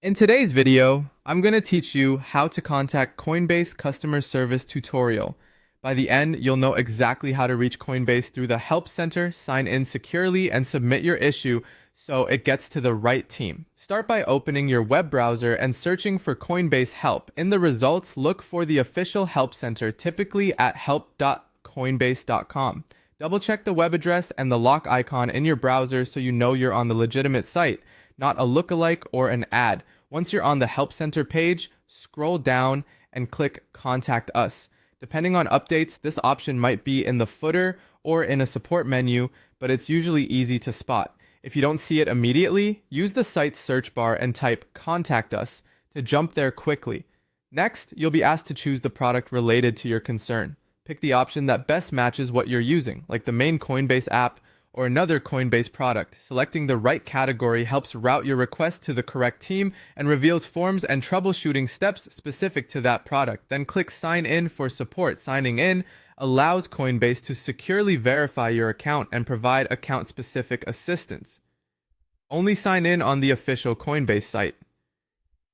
In today's video, I'm going to teach you how to contact Coinbase customer service tutorial. By the end, you'll know exactly how to reach Coinbase through the Help Center, sign in securely, and submit your issue so it gets to the right team. Start by opening your web browser and searching for Coinbase Help. In the results, look for the official Help Center, typically at help.coinbase.com. Double check the web address and the lock icon in your browser so you know you're on the legitimate site, not a lookalike or an ad. Once you're on the Help Center page, scroll down and click Contact Us. Depending on updates, this option might be in the footer or in a support menu, but it's usually easy to spot. If you don't see it immediately, use the site's search bar and type Contact Us to jump there quickly. Next, you'll be asked to choose the product related to your concern. Pick the option that best matches what you're using, like the main Coinbase app or another Coinbase product. Selecting the right category helps route your request to the correct team and reveals forms and troubleshooting steps specific to that product. Then click Sign In for support. Signing in allows Coinbase to securely verify your account and provide account-specific assistance. Only sign in on the official Coinbase site.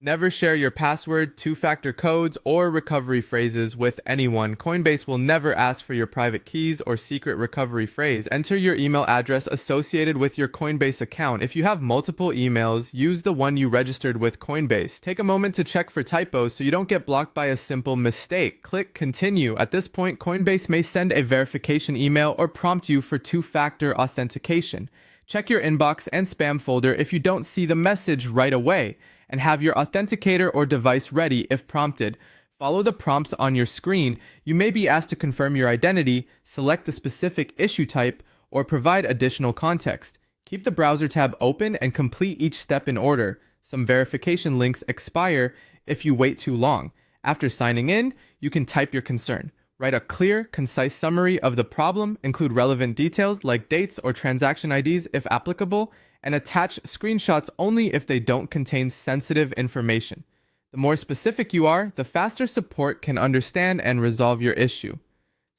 Never share your password, two-factor codes, or recovery phrases with anyone. Coinbase will never ask for your private keys or secret recovery phrase. Enter your email address associated with your Coinbase account. If you have multiple emails, use the one you registered with Coinbase. Take a moment to check for typos so you don't get blocked by a simple mistake. Click Continue. At this point, Coinbase may send a verification email or prompt you for two-factor authentication. Check your inbox and spam folder if you don't see the message right away, and have your authenticator or device ready if prompted. Follow the prompts on your screen. You may be asked to confirm your identity, select the specific issue type, or provide additional context. Keep the browser tab open and complete each step in order. Some verification links expire if you wait too long. After signing in, you can type your concern. Write a clear, concise summary of the problem, include relevant details like dates or transaction IDs if applicable, and attach screenshots only if they don't contain sensitive information. The more specific you are, the faster support can understand and resolve your issue.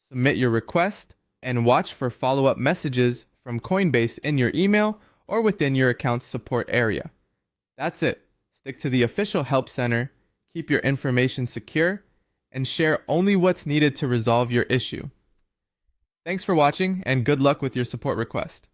Submit your request and watch for follow-up messages from Coinbase in your email or within your account's support area. That's it. Stick to the official Help Center, keep your information secure, and share only what's needed to resolve your issue. Thanks for watching, and good luck with your support request.